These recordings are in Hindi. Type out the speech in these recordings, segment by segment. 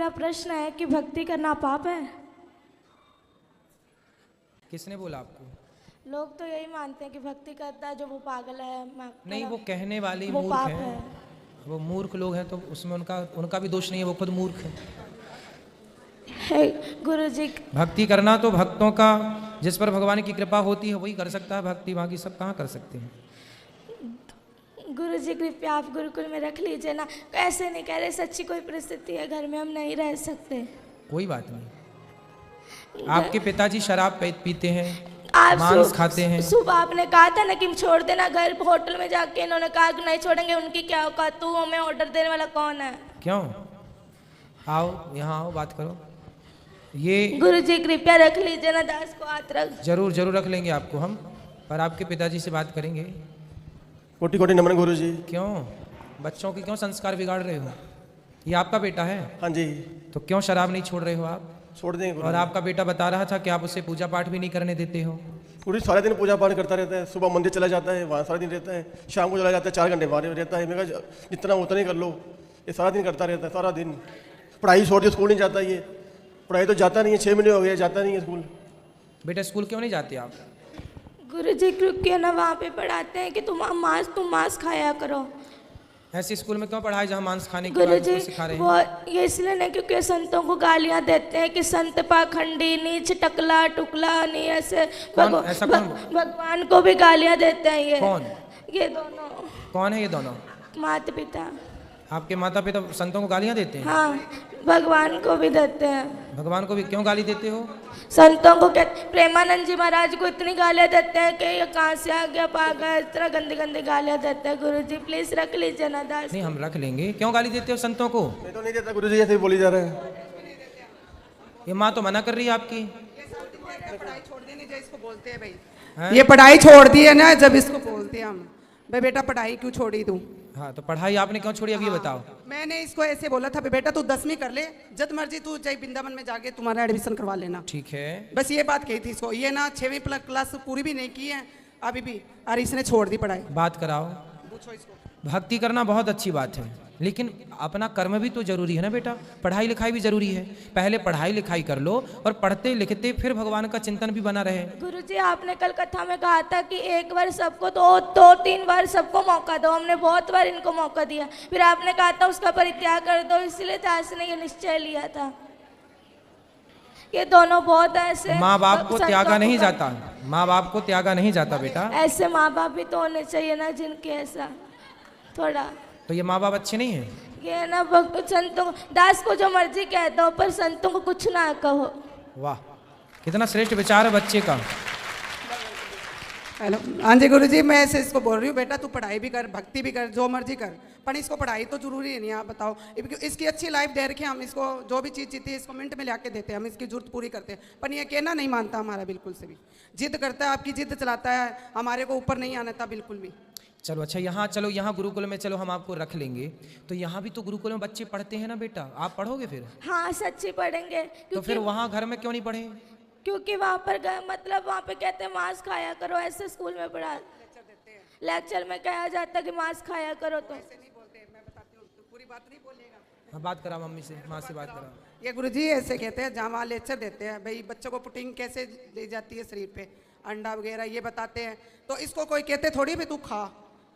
मेरा प्रश्न है कि भक्ति करना पाप है? किसने बोला आपको? लोग तो यही मानते हैं कि भक्ति करता है जो वो पागल है। नहीं, वो कहने वाले वो मूर्ख पाप हैं। है। वो मूर्ख लोग हैं तो उसमें उनका भी दोष नहीं है, वो खुद मूर्ख है। गुरुजी, भक्ति करना तो भक्तों का, जिस पर भगवान की कृपा होती है वही कर सकता है भक्ति, बाकी सब कहाँ कर सकते हैं। गुरुजी कृपया आप गुरुकुल में रख लीजिए ना। ऐसे नहीं कह रहे, सच्ची कोई परिस्थिति है घर में, हम नहीं रह सकते। कोई बात नहीं। आपके पिताजी शराब पीते हैं, आप मांस खाते हैं। सुबह आपने कहा था ना कि छोड़ देना घर, होटल में जाके इन्होंने कहा कि नहीं छोड़ेंगे। उनकी क्या औकात? तू हमें ऑर्डर देने वाला कौन है? क्यों? आओ यहाँ आओ, बात करो। ये गुरुजी कृपया रख लीजिए ना, दास को हाथ रख। जरूर जरूर रख लेंगे आपको हम, पर आपके पिताजी से बात करेंगे। कोटि कोटि नमन गुरुजी। क्यों बच्चों के क्यों संस्कार बिगाड़ रहे हो? ये आपका बेटा है? हाँ जी। तो क्यों शराब नहीं छोड़ रहे हो आप? छोड़ देंगे और आपका बेटा बता रहा था कि आप उसे पूजा पाठ भी नहीं करने देते हो। पूरी सारे दिन पूजा पाठ करता रहता है। सुबह मंदिर चला जाता है, वहाँ सारा दिन रहता है। शाम को चला जाता है, 4 घंटे वहाँ रहता है। मैं कहा जितना उतना ही कर लो। ये सारा दिन करता रहता है, सारा दिन। पढ़ाई छोड़ के स्कूल नहीं जाता। ये पढ़ाई तो जाता नहीं है, 6 महीने हो गए जाता नहीं है स्कूल। बेटा स्कूल क्यों नहीं जाते आप? गुरुजी क्योंकि ना वहाँ पे पढ़ाते हैं कि तुम मांस खाया करो। ऐसे स्कूल में क्यों पढ़ाए जहाँ मांस खाने की बात गुरुजी सिखा रहे हैं? वो ये इसलिए नहीं क्योंकि संतों को गालियाँ देते हैं कि संत पाखंडी, नीच, टकला टुकला, नहीं ऐसे। ऐसा कौन? भगवान को भी गालियाँ देते हैं ये। कौन? ये दोनों। कौन है ये दोनों? माता पिता। आपके माता पिता संतों को गालियाँ देते हैं? हाँ, भगवान को भी देते हैं। भगवान को भी क्यों गाली देते हो? संतों को प्रेमानंद जी महाराज को इतनी गालियाँ देते हैं कि ये कहाँ से आ गया पागल, इस तरह गंदी गंदी गालियाँ देते हैं। गुरुजी प्लीज रख लीजिए ना दास। नहीं, हम रख लेंगे। क्यों गाली देते हो संतों को? मैं तो नहीं देता गुरुजी, ऐसे ही बोली जा रहा है। ये माँ तो मना कर रही है आपकी। पढ़ाई छोड़ देनी जो इसको बोलते हैं भाई। हैं? ये पढ़ाई छोड़ दी है ना, जब इसको बोलते हैं हम भाई बेटा पढ़ाई क्यों छोड़ी तू? हाँ, तो पढ़ाई आपने क्यों छोड़ी, अब ये बताओ। मैंने इसको ऐसे बोला था बेटा तू 10वीं कर ले, जब मर्जी तू जय वृंदावन में जाके तुम्हारा एडमिशन करवा लेना। ठीक है। बस ये बात कही थी इसको। ये ना 6वीं क्लास पूरी भी नहीं की है अभी भी, और इसने छोड़ दी पढ़ाई। बात कराओ। पूछो इसको। भक्ति करना बहुत अच्छी बात है, लेकिन अपना कर्म भी तो जरूरी है ना बेटा। पढ़ाई लिखाई भी जरूरी है। पहले पढ़ाई लिखाई कर लो और पढ़ते लिखते फिर भगवान का चिंतन भी बना रहे। गुरुजी आपने कल कथा में कहा था कि एक बार सबको दो 3 बार सबको मौका दो। हमने बहुत बार इनको मौका दिया, फिर आपने कहा था उसका परित्याग कर दो, इसलिए दास ने ये निश्चय लिया था। ये दोनों बहुत ऐसे माँ बाप को त्यागा नहीं जाता, माँ बाप को त्यागा नहीं जाता बेटा। ऐसे माँ बाप भी तो होने चाहिए ना जिनके ऐसा थोड़ा। तो ये माँ बाप अच्छे नहीं हैं? ये ना संतों दास को जो मर्जी कह दो, पर संतों को कुछ ना कहो। वाह, कितना श्रेष्ठ विचार है बच्चे का। हेलो, हाँ जी गुरुजी, मैं ऐसे इसको बोल रही हूँ बेटा तू पढ़ाई भी कर, भक्ति भी कर, जो मर्जी कर, पर इसको पढ़ाई तो जरूरी है नहीं। आप बताओ, इसकी अच्छी लाइफ दे रखी है हम इसको। जो भी चीज़ जीती है इसको मिनट में लाके देते हैं हम, इसकी जरूरत पूरी करते हैं। पर ये कहना नहीं मानता हमारा बिल्कुल से भी। जिद करता है, आपकी जिद चलाता है, हमारे को ऊपर नहीं आना था बिल्कुल भी। चलो अच्छा, यहाँ चलो, यहाँ गुरुकुल में चलो, हम आपको रख लेंगे। तो यहाँ भी तो गुरुकुल में बच्चे पढ़ते हैं ना बेटा, आप पढ़ोगे फिर? हाँ सच्ची पढ़ेंगे। तो फिर वहाँ घर में क्यों नहीं पढ़े? क्योंकि वहाँ पर मतलब वहाँ पे कहते हैं मांस खाया करो, ऐसे स्कूल में पढ़ा लेक्चर में कहा जाता है कि मांस खाया करो। तो पूरी बात नहीं बोलेगा। हाँ, बात करा मम्मी से, माँ से बात करा। ये गुरुजी ऐसे कहते हैं, जहाँ वहाँ लेक्चर देते हैं भाई बच्चों को पुटिंग कैसे दी जाती है शरीर पे, अंडा वगैरह ये बताते हैं। तो इसको कोई कहते थोड़ी भी तू खा,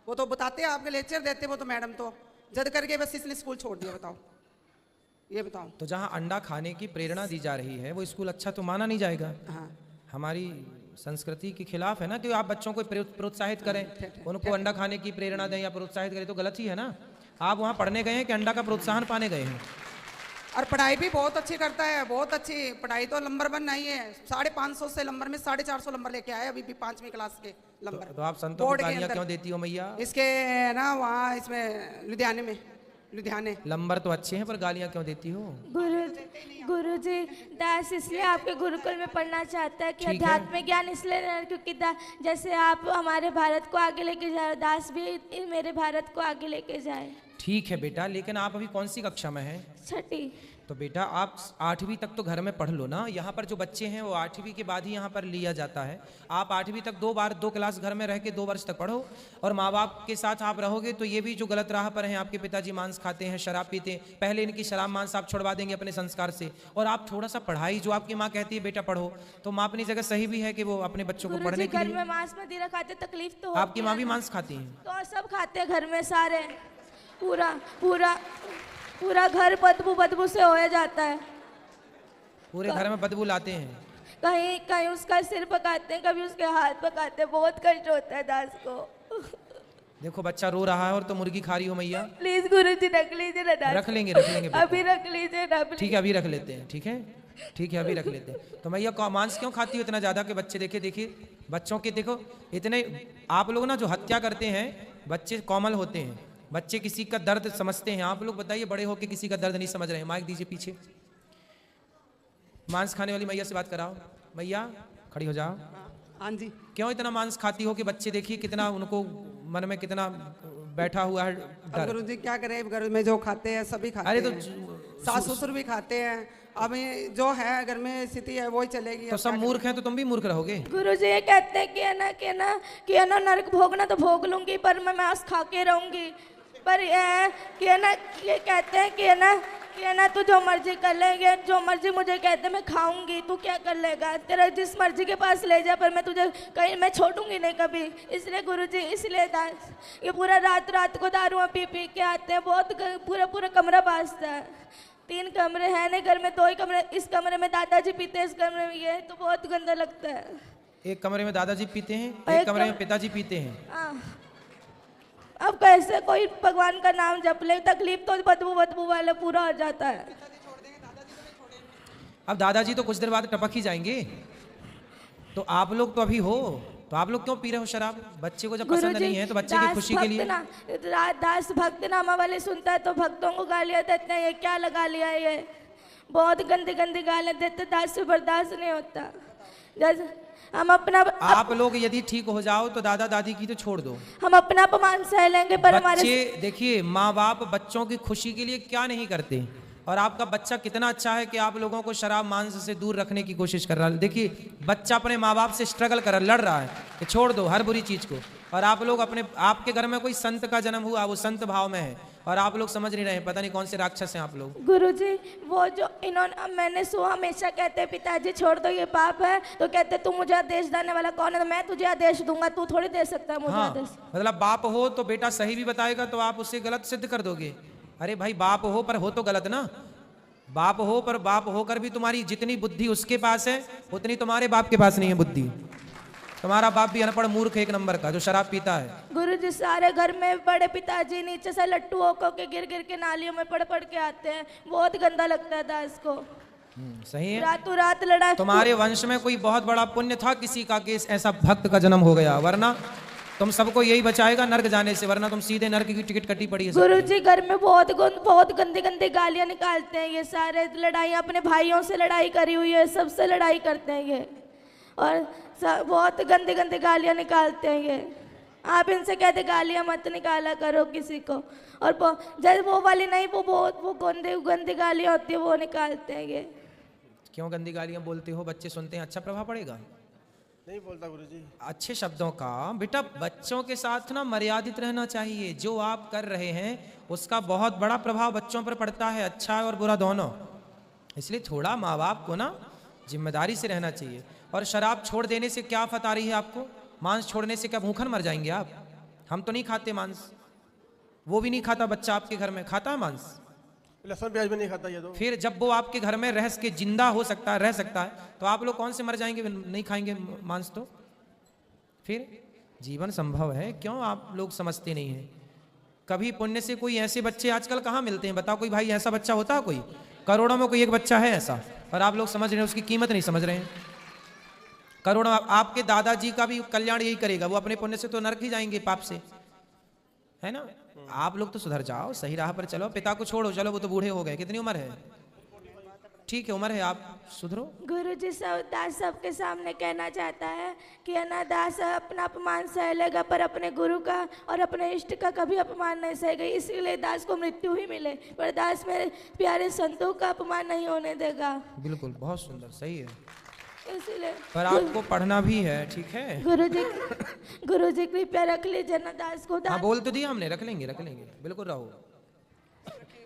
वो तो बताते हैं, आपके लेक्चर देते वो तो मैडम तो जद करके बस इसने स्कूल छोड़ दिया। बताओ, ये बताओ। तो जहाँ अंडा खाने की प्रेरणा दी जा रही है वो स्कूल अच्छा तो माना नहीं जाएगा। हाँ, हमारी संस्कृति के खिलाफ है ना कि आप बच्चों को प्रोत्साहित करें, उनको अंडा खाने की प्रेरणा दें या प्रोत्साहित करें, तो गलत ही है ना। आप वहाँ पढ़ने गए हैं कि अंडा का प्रोत्साहन पाने गए हैं? और पढ़ाई भी बहुत अच्छी करता है, बहुत अच्छी पढ़ाई। तो नंबर 1 नहीं है, 550 से नंबर में 450 नंबर लेके आया अभी भी 5वीं क्लास के नंबर। तो आप संतों को गालियाँ क्यों देती हो मैया? इसके ना वहाँ इसमें लुधियाने में, लुधियाने नंबर तो अच्छे हैं पर गालियाँ क्यों देती हो? गुरुजी दास इसलिए आपके गुरुकुल में पढ़ना चाहता है कि ठीक है। अध्यात्म ज्ञान इसलिए क्योंकि जैसे आप हमारे भारत को आगे लेके जाए, दास भी मेरे भारत को आगे लेके जाए। ठीक है बेटा, लेकिन आप अभी कौन सी कक्षा में हैं? छठी। तो बेटा आप 8वीं तक तो घर में पढ़ लो ना। यहाँ पर जो बच्चे हैं वो 8वीं के बाद ही यहाँ पर लिया जाता है। आप 8वीं तक 2 क्लास घर में रह के 2 वर्ष तक पढ़ो, और माँ बाप के साथ आप रहोगे तो ये भी जो गलत राह पर हैं, आपके पिताजी मांस खाते हैं, शराब पीते हैं, पहले इनकी शराब मांस आप छुड़वा देंगे अपने संस्कार से। और आप थोड़ा सा पढ़ाई, जो आपकी माँ कहती है बेटा पढ़ो, तो माँ अपनी जगह सही भी है कि वो अपने बच्चों को गुरुजी पढ़ने के घर लिए। में मांस मदिरा खाते, तकलीफ तो आपकी माँ भी मांस खाती हैं? तो सब खाते हैं घर में सारे, पूरा पूरा पूरा घर बदबू से होया जाता है। पूरे घर में बदबू लाते हैं? कहीं कहीं उसका सिर पकाते हैं, कभी उसके हाथ पकाते हैं, बहुत कष्ट होता है दास को। देखो बच्चा रो रहा है और तो मुर्गी खा रही हो मैया। प्लीज गुरुजी रख लीजिए ना दास। रख लेंगे बेटा। अभी रख लीजिए ना। ठीक है अभी रख लेते हैं। ठीक है ठीक है अभी रख लेते हैं। तो मैया मांस क्यों खाती हो इतना ज्यादा कि बच्चे देखिए बच्चों के देखो इतने, आप लोग ना जो हत्या करते हैं, बच्चे कोमल होते हैं, बच्चे किसी का दर्द समझते हैं। आप लोग बताइए बड़े होके किसी का दर्द नहीं समझ रहे हैं। माइक दीजिए पीछे। मांस खाने वाली मैया से बात कराओ। मैया खड़ी हो जाओ। हाँ जी। क्यों इतना मांस खाती हो कि बच्चे देखिए कितना उनको मन में कितना बैठा हुआ है अब डर। गुरुजी क्या करें, घर में जो खाते हैं सभी खाते अरे तो हैं, सास ससुर भी खाते हैं। अब ये जो है घर में स्थिति है वही चलेगी। तो सब मूर्ख हैं तो तुम भी मूर्ख रहोगे। गुरुजी ये कहते हैं कि है ना नरक भोगना तो भोग लूंगी, पर मैं मांस खा के रहूंगी। पर ये कहते हैं कि है ना तू जो मर्जी कर लेंगे, जो मर्जी मुझे कहते मैं खाऊंगी, तू क्या कर लेगा, तेरा जिस मर्जी के पास ले जा, पर मैं तुझे कहीं मैं छोड़ूंगी नहीं कभी। इसलिए गुरुजी, इसलिए दास ये पूरा रात को दारुआं पी के आते हैं, बहुत पूरा कमरा बाजता है। 3 कमरे हैं नहीं घर में, 2 ही कमरे, इस कमरे में दादाजी पीते हैं, इस कमरे में ये, तो बहुत गंदा लगता है। एक कमरे में दादाजी पीते हैं, एक कमरे में पिताजी पीते हैं। अब कैसे कोई भगवान का नाम जप ले, तकलीफ तो बदबू वाले पूरा हो जाता है। अब दादाजी तो कुछ देर बाद टपक ही जाएंगे। तो आप लोग तो अभी हो, तो आप लोग क्यों पी रहे हो शराब? बच्चे को जब पसंद नहीं है तो बच्चे की खुशी के लिए। दास भक्त नामा वाले सुनता है तो भक्तों को गालियां देते हैं, ये क्या लगा लिया है, ये बहुत गंदी गालियां देते, दास से बर्दाश्त नहीं होता। जैसे हम अपना आप लोग यदि ठीक हो जाओ तो दादा दादी की तो छोड़ दो, हम अपना अपमान सह लेंगे, पर हमारे बच्चे देखिए माँ बाप बच्चों की खुशी के लिए क्या नहीं करते। और आपका बच्चा कितना अच्छा है कि आप लोगों को शराब मांस से दूर रखने की कोशिश कर रहा है। देखिए बच्चा अपने माँ बाप से स्ट्रगल कर लड़ रहा है कि छोड़ दो हर बुरी चीज को। और आप लोग आपके घर में कोई संत का जन्म हुआ, वो संत भाव में है, और आप लोग समझ नहीं रहे, पता नहीं कौन से राक्षस हैं आप लोग। गुरुजी वो जो इन्होंने, मैंने सुना हमेशा कहते हैं पिताजी छोड़ दो ये पाप है, तो कहते तू मुझे आदेश देने वाला कौन है, तो मैं तुझे आदेश दूंगा, तू थोड़ी दे सकता है मुझे आदेश। मतलब बाप हो तो बेटा सही भी बताएगा तो आप उससे गलत सिद्ध कर दोगे। अरे भाई बाप हो पर हो तो गलत ना। बाप हो पर बाप होकर भी तुम्हारी जितनी बुद्धि उसके पास है उतनी तुम्हारे बाप के पास नहीं है बुद्धि। तुम्हारा बाप भी अनपढ़ मूर्ख 1 नंबर का जो शराब पीता है। गुरुजी सारे घर में बड़े पिताजी नीचे से लट्टू होकर के गिर के नालियों में पड़ के आते हैं, बहुत गंदा लगता है दास को। सही है। रातों रात लड़ा। तुम्हारे वंश में कोई बहुत बड़ा पुण्य था किसी का कि ऐसा भक्त का जन्म हो गया, वरना तुम सबको यही बचाएगा नर्क जाने से, वरना तुम सीधे नर्क की टिकट कटी पड़ी है। गुरुजी घर में बहुत गंदी गालियां निकालते हैं ये सारे, लड़ाई अपने भाइयों से लड़ाई करी हुई है, सबसे लड़ाई करते हैं ये, और बहुत गंदी गालियां निकालते हैं ये। आप इनसे कहते गालियां मत निकाला करो किसी को, और जब वो वाली नहीं, वो गंदी गालियां होती है वो निकालते हैं ये। क्यों गंदी गालियां बोलते हो? बच्चे सुनते हैं, अच्छा प्रभाव पड़ेगा? नहीं बोलता गुरुजी। अच्छे शब्दों का बेटा बच्चों के साथ ना मर्यादित रहना चाहिए। जो आप कर रहे हैं उसका बहुत बड़ा प्रभाव बच्चों पर पड़ता है, अच्छा और बुरा दोनों। इसलिए थोड़ा माँ बाप को ना जिम्मेदारी से रहना चाहिए। और शराब छोड़ देने से क्या आफत आ रही है आपको? मांस छोड़ने से क्या भूखन मर जाएंगे आप? हम तो नहीं खाते मांस, वो भी नहीं खाता बच्चा आपके घर में, खाता है मांस? लहसुन प्याज भी नहीं खाता ये तो। फिर जब वो आपके घर में रह के जिंदा हो सकता है, रह सकता है, तो आप लोग कौन से मर जाएंगे नहीं खाएंगे मांस? तो फिर जीवन संभव है, क्यों आप लोग समझते नहीं हैं? कभी पुण्य से कोई ऐसे बच्चे आजकल कहाँ मिलते हैं? बताओ कोई भाई ऐसा बच्चा होता है? कोई करोड़ों में कोई एक बच्चा है ऐसा, और आप लोग समझ रहे हैं, उसकी कीमत नहीं समझ रहे हैं। करोड़ों आपके दादाजी का भी कल्याण यही करेगा, वो अपने पुण्य से तो नरक ही जाएंगे पाप से, है ना? आप लोग तो सुधर जाओ, सही राह पर चलो, पिता को छोड़ो, चलो वो तो बूढ़े हो गए, कितनी उम्र है? ठीक है, उम्र है, आप सुधरो। गुरु जी दास सबके सामने कहना चाहता है कि है ना, दास अपना अपमान सह लेगा पर अपने गुरु का और अपने इष्ट का कभी अपमान नहीं सहेगा, इसीलिए दास को मृत्यु ही मिले पर दास मेरे प्यारे संतों का अपमान नहीं होने देगा। बिल्कुल, बहुत सुंदर, सही है। इसलिए पर आपको पढ़ना भी है, ठीक है। गुरु जी कृपया रख लीजिए ना दास को। हाँ, बोल तो दिया हमने, रख लेंगे बिल्कुल, रहो,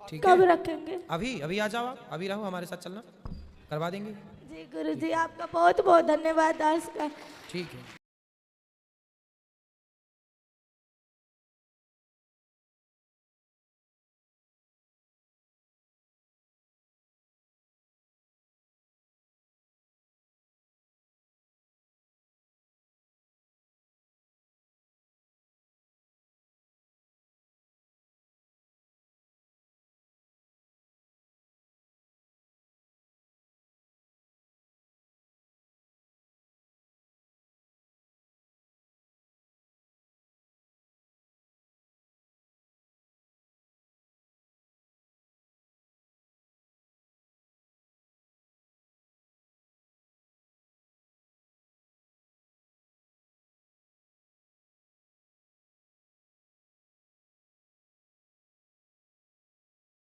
ठीक कब है। रखेंगे? अभी आ जाओ आप, अभी रहो, हमारे साथ चलना, करवा देंगे। जी गुरु जी, आपका बहुत बहुत धन्यवाद दास का। ठीक है।